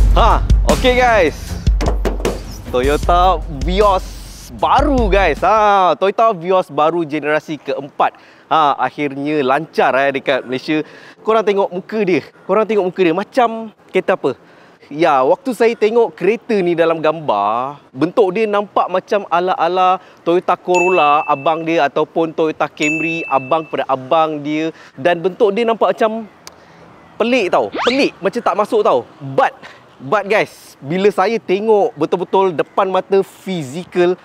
Okay guys, Toyota Vios baru guys. Toyota Vios baru generasi keempat. Akhirnya lancar dekat Malaysia. Korang tengok muka dia. Macam kereta apa? Ya, waktu saya tengok kereta ni dalam gambar, bentuk dia nampak macam ala-ala Toyota Corolla abang dia ataupun Toyota Camry abang pada abang dia, dan bentuk dia nampak macam pelik tau. Pelik, macam tak masuk tau. But guys, bila saya tengok betul-betul depan mata fizikal,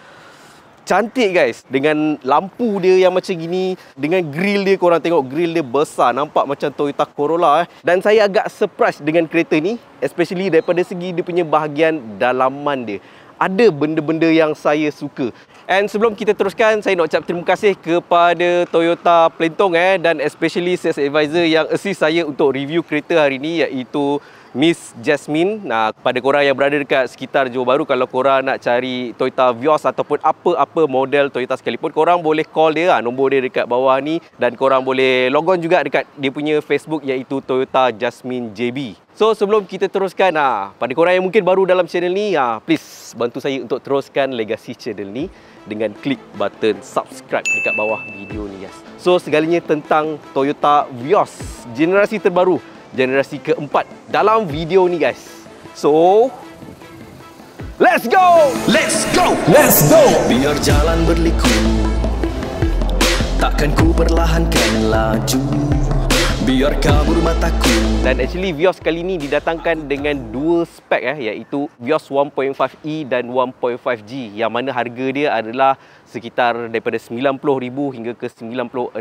cantik guys. Dengan lampu dia yang macam gini, dengan grill dia, korang tengok grill dia besar, nampak macam Toyota Corolla. Dan saya agak surprise dengan kereta ni, especially daripada segi dia punya bahagian dalaman dia. Ada benda-benda yang saya suka. And sebelum kita teruskan, saya nak ucap terima kasih kepada Toyota Pelentong dan especially sales advisor yang assist saya untuk review kereta hari ni, iaitu Miss Jasmine. Kepada korang yang berada dekat sekitar Johor Bahru, kalau korang nak cari Toyota Vios ataupun apa-apa model Toyota sekalipun, korang boleh call dia, nombor dia dekat bawah ni, dan korang boleh log on juga dekat dia punya Facebook, iaitu Toyota Jasmine JB. So sebelum kita teruskan, pada korang yang mungkin baru dalam channel ni, please bantu saya untuk teruskan legasi channel ni dengan klik button subscribe dekat bawah video ni guys. So segalanya tentang Toyota Vios generasi terbaru, generasi keempat dalam video ni guys. So let's go! Biar jalan berliku, takkan ku perlahankan laju, biar kabur mataku. Dan actually Vios kali ni didatangkan dengan dua spek iaitu Vios 1.5e dan 1.5G, yang mana harga dia adalah sekitar daripada 90,000 hingga ke 96,000.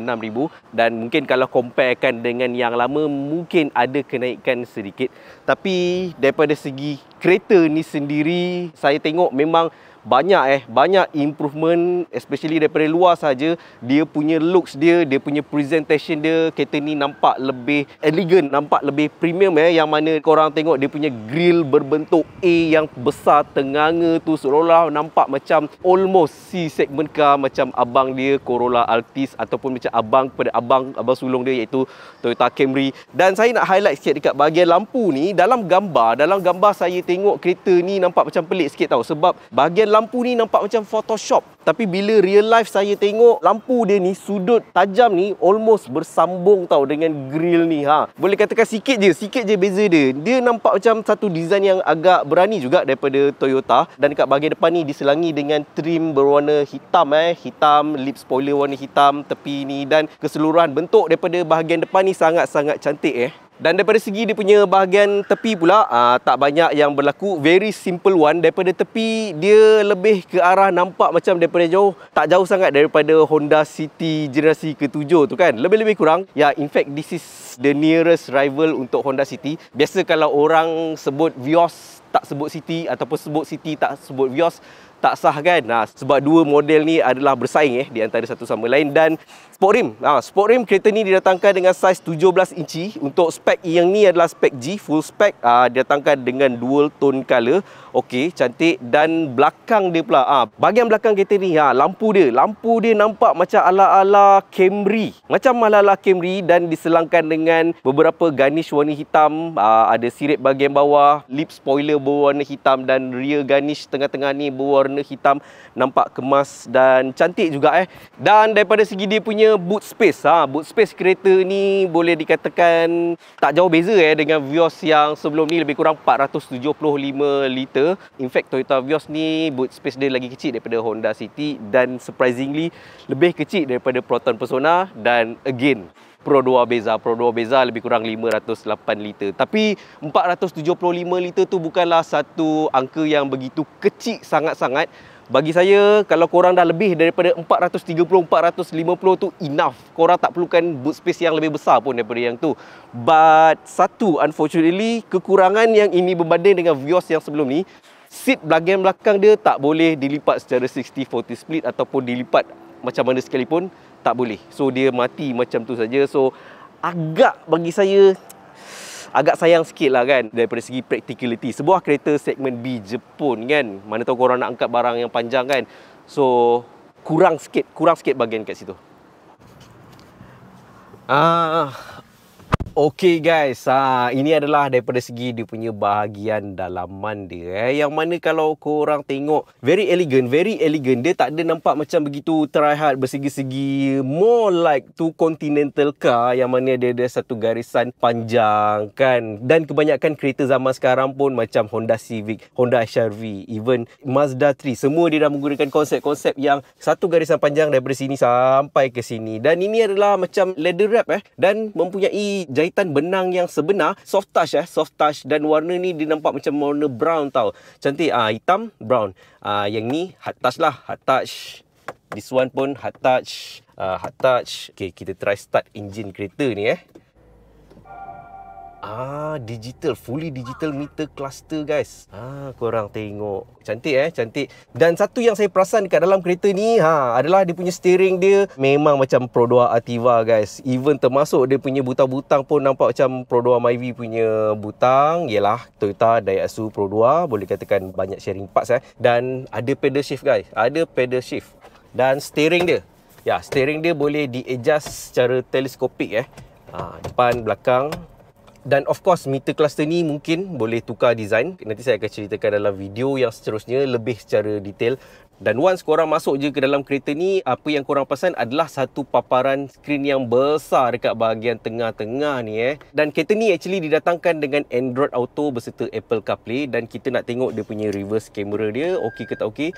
Dan mungkin kalau comparekan dengan yang lama, mungkin ada kenaikan sedikit. Tapi daripada segi kereta ni sendiri, saya tengok memang banyak improvement, especially daripada luar saja. Dia punya looks dia punya presentation dia, kereta ni nampak lebih elegant, nampak lebih premium yang mana korang tengok dia punya grill berbentuk A yang besar tenganga tu, seolah-olah nampak macam almost C segment car, macam abang dia Corolla Altis ataupun macam abang sulung dia iaitu Toyota Camry. Dan saya nak highlight sikit dekat bahagian lampu ni. Dalam gambar saya tengok kereta ni nampak macam pelik sikit tau, sebab bahagian lampu ni nampak macam Photoshop. Tapi bila real life saya tengok, lampu dia ni, sudut tajam ni almost bersambung tau dengan grill ni. Boleh katakan sikit je beza dia. Dia nampak macam satu design yang agak berani juga daripada Toyota. Dan dekat bahagian depan ni diselangi dengan trim berwarna hitam hitam, lip spoiler warna hitam tepi ni, dan keseluruhan bentuk daripada bahagian depan ni sangat-sangat cantik Dan daripada segi dia punya bahagian tepi pula, tak banyak yang berlaku. Very simple one. Daripada tepi, dia lebih ke arah nampak macam daripada jauh, tak jauh sangat daripada Honda City generasi ke-7 tu kan. Lebih-lebih kurang. In fact, this is the nearest rival untuk Honda City. Biasa kalau orang sebut Vios, tak sebut City, ataupun sebut City, tak sebut Vios, tak sah kan. Sebab dua model ni adalah bersaing di antara satu sama lain. Dan sport rim kereta ni didatangkan dengan saiz 17 inci. Untuk spek yang ni adalah spek G, full spek, didatangkan dengan dual tone color. Okey, cantik. Dan belakang dia pula, bahagian belakang kereta ni, lampu dia nampak macam ala-ala Camry, dan diselangkan dengan beberapa garnish warna hitam. Ada sirip bahagian bawah, lip spoiler berwarna hitam, dan rear garnish tengah-tengah ni berwarna hitam. Nampak kemas dan cantik juga Dan daripada segi dia punya boot space, boot space kereta ni boleh dikatakan tak jauh beza dengan Vios yang sebelum ni, lebih kurang 475 liter. In fact, Toyota Vios ni boot space dia lagi kecil daripada Honda City, dan surprisingly lebih kecil daripada Proton Persona, dan again Pro 2 beza lebih kurang 508 liter. Tapi 475 liter tu bukanlah satu angka yang begitu kecil sangat-sangat. Bagi saya, kalau korang dah lebih daripada 430, 450 tu enough. Korang tak perlukan boot space yang lebih besar pun daripada yang tu. But unfortunately, kekurangan yang ini berbanding dengan Vios yang sebelum ni, seat bahagian belakang dia tak boleh dilipat secara 60-40 split ataupun dilipat macam mana sekalipun, tak boleh. So dia mati macam tu saja. So bagi saya agak sayang sikit lah kan daripada segi practicality. Sebuah kereta segmen B Jepun kan, mana tahu korang nak angkat barang yang panjang kan. So kurang sikit bahagian kat situ. Okey guys, ini adalah daripada segi dia punya bahagian dalaman dia yang mana kalau korang tengok very elegant. Dia tak ada nampak macam begitu try hard bersegi-segi, more like tu continental car yang mana dia ada satu garisan panjang kan. Dan kebanyakan kereta zaman sekarang pun macam Honda Civic, Honda HR-V, even Mazda 3, semua dia dah menggunakan konsep-konsep yang satu garisan panjang daripada sini sampai ke sini. Dan ini adalah macam leather wrap dan mempunyai jahitan benang yang sebenar, soft touch dan warna ni dia nampak macam warna brown tau. Cantik, hitam brown. Yang ni hard touch. This one pun hard touch. Okay, kita try start engine kereta ni digital, fully digital meter cluster guys. Korang tengok. Cantik. Dan satu yang saya perasan dekat dalam kereta ni adalah dia punya steering dia memang macam Pro 2 Ativa guys. Even termasuk dia punya butang-butang pun nampak macam Pro 2 Myvi punya butang. Yelah, Toyota Daihatsu Pro 2, boleh katakan banyak sharing parts Dan ada pedal shift guys. Dan steering dia. Steering dia boleh di-adjust secara teleskopik depan, belakang. Dan of course meter cluster ni mungkin boleh tukar design. Nanti saya akan ceritakan dalam video yang seterusnya lebih secara detail. Dan once korang masuk je ke dalam kereta ni, apa yang korang perasan adalah satu paparan skrin yang besar dekat bahagian tengah-tengah ni Dan kereta ni actually didatangkan dengan Android Auto beserta Apple CarPlay. Dan kita nak tengok dia punya reverse camera dia okey ke tak okey.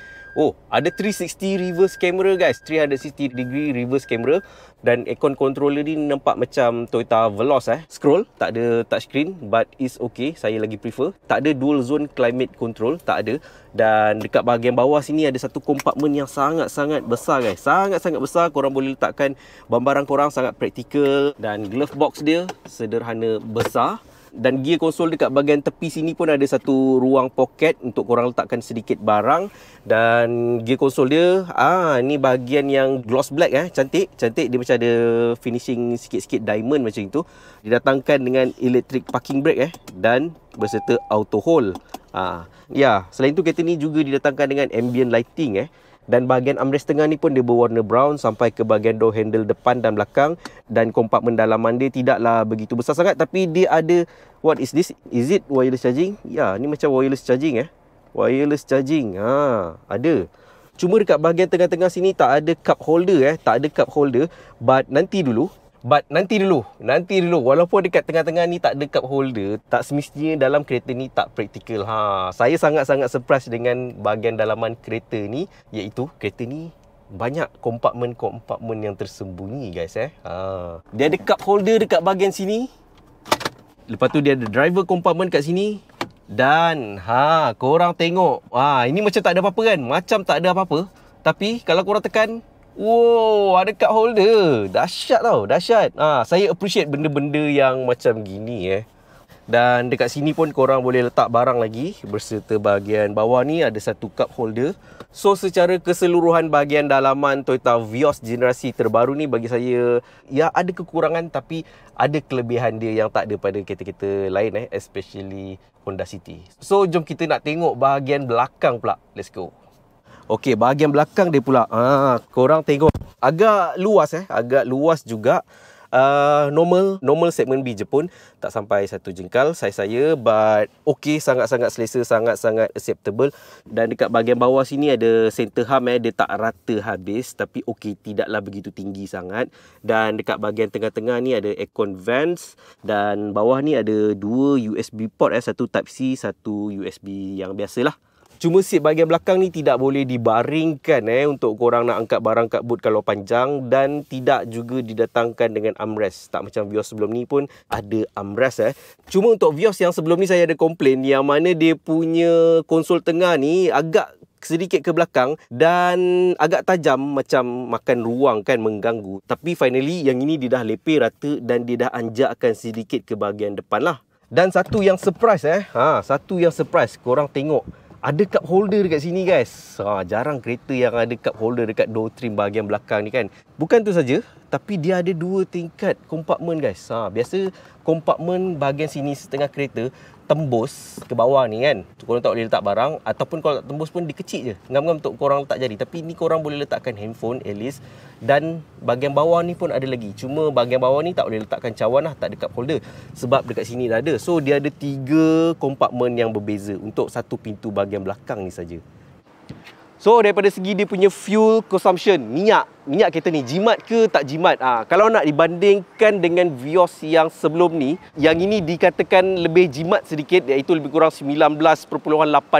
Ada 360 reverse camera guys, 360 degree reverse camera. Dan aircon controller ni nampak macam Toyota Veloz Scroll, tak ada touchscreen but is okay, saya lagi prefer. Tak ada dual zone climate control, tak ada. Dan dekat bahagian bawah sini ada satu kompartmen yang sangat-sangat besar guys. Sangat-sangat besar, korang boleh letakkan barang-barang korang, sangat praktikal. Dan glove box dia sederhana besar. Dan gear konsol dekat bahagian tepi sini pun ada satu ruang poket untuk korang letakkan sedikit barang. Dan gear konsol dia, ni bahagian yang gloss black cantik. Dia macam ada finishing sikit-sikit diamond macam itu. Didatangkan dengan electric parking brake dan berserta auto hold. Selain tu kereta ni juga didatangkan dengan ambient lighting Dan bahagian armrest tengah ni pun dia berwarna brown sampai ke bahagian door handle depan dan belakang. Dan kompartmen dalaman dia tidaklah begitu besar sangat, tapi dia ada, what is this? Is it wireless charging? Ni macam wireless charging Wireless charging, ada. Cuma dekat bahagian tengah-tengah sini tak ada cup holder But nanti dulu. Walaupun dekat tengah-tengah ni tak ada cup holder, tak semestinya dalam kereta ni tak praktikal. Saya sangat-sangat surprise dengan bahagian dalaman kereta ni, iaitu kereta ni banyak kompartmen yang tersembunyi guys Dia ada cup holder dekat bahagian sini. Lepas tu dia ada driver compartment kat sini. Dan korang tengok, ini macam tak ada apa-apa kan? Macam tak ada apa-apa. Tapi kalau korang tekan, ada cup holder. Dahsyat tau, dahsyat. Saya appreciate benda-benda yang macam gini Dan dekat sini pun korang boleh letak barang lagi. Berserta bahagian bawah ni ada satu cup holder. So secara keseluruhan bahagian dalaman Toyota Vios generasi terbaru ni bagi saya ada kekurangan, tapi ada kelebihan dia yang tak ada pada kereta-kereta lain especially Honda City. So jom kita nak tengok bahagian belakang pula. Let's go. Okey, bahagian belakang dia pula. Korang tengok. Agak luas juga. Normal segmen B je pun tak sampai 1 jengkal saiz saya, but okey, sangat-sangat selesa, sangat-sangat acceptable. Dan dekat bahagian bawah sini ada center hum dia tak rata habis, tapi okey, tidaklah begitu tinggi sangat. Dan dekat bahagian tengah-tengah ni ada aircon vents, dan bawah ni ada 2 USB port satu type C, satu USB yang biasalah. Cuma seat bahagian belakang ni tidak boleh dibaringkan untuk korang nak angkat barang kat boot kalau panjang, dan tidak juga didatangkan dengan armrest. Tak macam Vios sebelum ni pun ada armrest Cuma untuk Vios yang sebelum ni saya ada komplain yang mana dia punya konsol tengah ni agak sedikit ke belakang dan agak tajam, macam makan ruang kan, mengganggu. Tapi finally yang ini dia dah lepeh rata dan dia dah anjakkan sedikit ke bahagian depan lah. Dan satu yang surprise korang tengok. Ada cup holder dekat sini guys. Jarang kereta yang ada cup holder dekat door trim bahagian belakang ni kan. Bukan tu saja, tapi dia ada 2 tingkat kompartmen guys. Biasa kompartmen bahagian sini setengah kereta tembus ke bawah ni kan, korang tak boleh letak barang, ataupun kalau tak tembus pun dia kecil je, ngam-ngam untuk korang letak jari. Tapi ni korang boleh letakkan handphone at least. Dan bahagian bawah ni pun ada lagi, cuma bahagian bawah ni tak boleh letakkan cawan lah, tak ada cup holder, sebab dekat sini dah ada. So dia ada 3 kompartmen yang berbeza untuk satu pintu bahagian belakang ni saja. So daripada segi dia punya fuel consumption, minyak kereta ni jimat ke tak jimat? Kalau nak dibandingkan dengan Vios yang sebelum ni, yang ini dikatakan lebih jimat sedikit, iaitu lebih kurang 19.8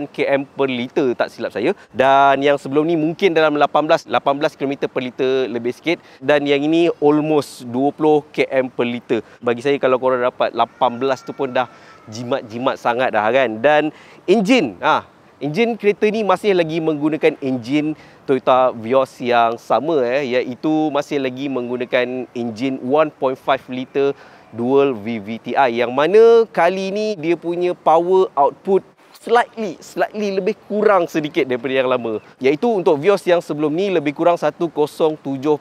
km per liter tak silap saya. Dan yang sebelum ni mungkin dalam 18 km per liter lebih sikit. Dan yang ini almost 20 km per liter. Bagi saya kalau korang dapat 18 tu pun dah jimat-jimat sangat dah kan. Dan enjin kereta ni masih lagi menggunakan enjin Toyota Vios yang sama, iaitu masih lagi menggunakan enjin 1.5 liter dual VVTi, yang mana kali ni dia punya power output slightly lebih kurang sedikit daripada yang lama, iaitu untuk Vios yang sebelum ni lebih kurang 107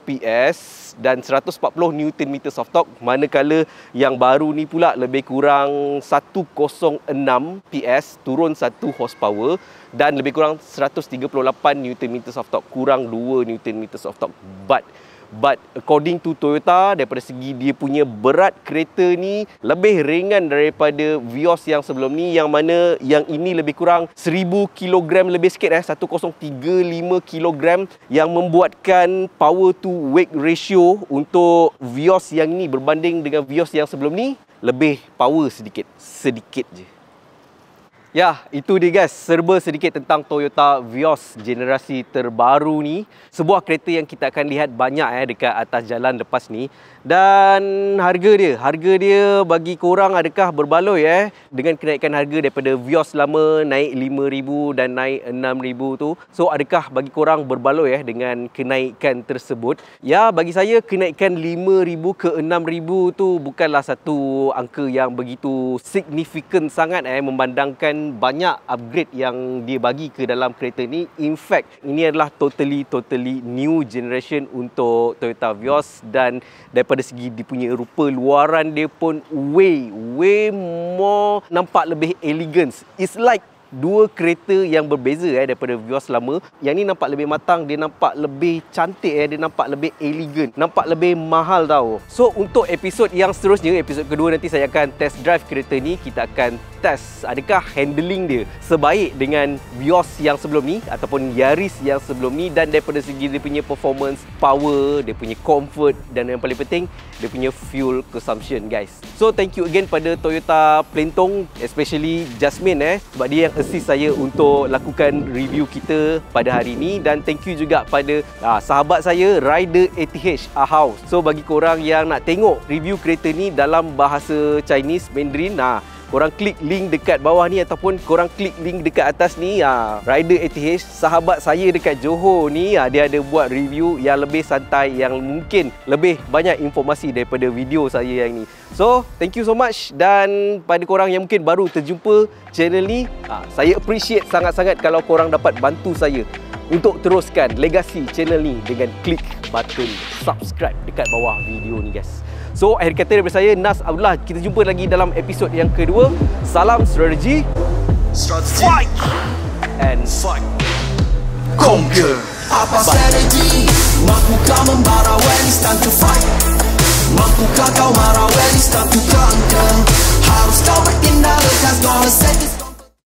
PS dan 140 Nm of torque, manakala yang baru ni pula lebih kurang 106 PS, turun 1 horsepower, dan lebih kurang 138 Nm of torque, kurang 2 Nm of torque. But according to Toyota, daripada segi dia punya berat kereta ni lebih ringan daripada Vios yang sebelum ni, yang mana yang ini lebih kurang 1000 kg lebih sikit, 1035 kg, yang membuatkan power to weight ratio untuk Vios yang ini berbanding dengan Vios yang sebelum ni lebih power sedikit je. Ya, itu dia guys, serba sedikit tentang Toyota Vios generasi terbaru ni. Sebuah kereta yang kita akan lihat banyak dekat atas jalan lepas ni. Dan harga dia bagi korang adakah berbaloi dengan kenaikan harga daripada Vios lama naik 5,000 dan naik 6,000 tu. So adakah bagi korang berbaloi dengan kenaikan tersebut? Ya, bagi saya kenaikan 5,000 ke 6,000 tu bukanlah satu angka yang begitu signifikan sangat memandangkan banyak upgrade yang dia bagi ke dalam kereta ni. In fact, ini adalah totally new generation untuk Toyota Vios, dan daripada segi dia punya rupa luaran dia pun way more nampak lebih elegant. It's like dua kereta yang berbeza daripada Vios lama. Yang ni nampak lebih matang, dia nampak lebih cantik, dia nampak lebih elegan, nampak lebih mahal tau. So untuk episod yang seterusnya, episod kedua, nanti saya akan test drive kereta ni. Kita akan test adakah handling dia sebaik dengan Vios yang sebelum ni ataupun Yaris yang sebelum ni, dan daripada segi dia punya performance, power, dia punya comfort, dan yang paling penting dia punya fuel consumption guys. So thank you again pada Toyota Plentong, especially Jasmine sebab dia yang assist saya untuk lakukan review kita pada hari ini. Dan thank you juga pada sahabat saya Rider ATH House. So bagi korang yang nak tengok review kereta ni dalam bahasa Chinese Mandarin, korang klik link dekat bawah ni ataupun korang klik link dekat atas ni. Rider ATH, sahabat saya dekat Johor ni, dia ada buat review yang lebih santai, yang mungkin lebih banyak informasi daripada video saya yang ni. So thank you so much. Dan pada korang yang mungkin baru terjumpa channel ni, saya appreciate sangat-sangat kalau korang dapat bantu saya untuk teruskan legasi channel ni dengan klik button subscribe dekat bawah video ni guys. So akhir kata daripada saya, Nas Abdullah. Kita jumpa lagi dalam episod yang kedua. Salam strategi, fight and conquer. Apa strategi? Mampukah membara when it's time to fight? Mampukah kau marah when it's time to conquer? Harus kau bertindak, lekas gonna set this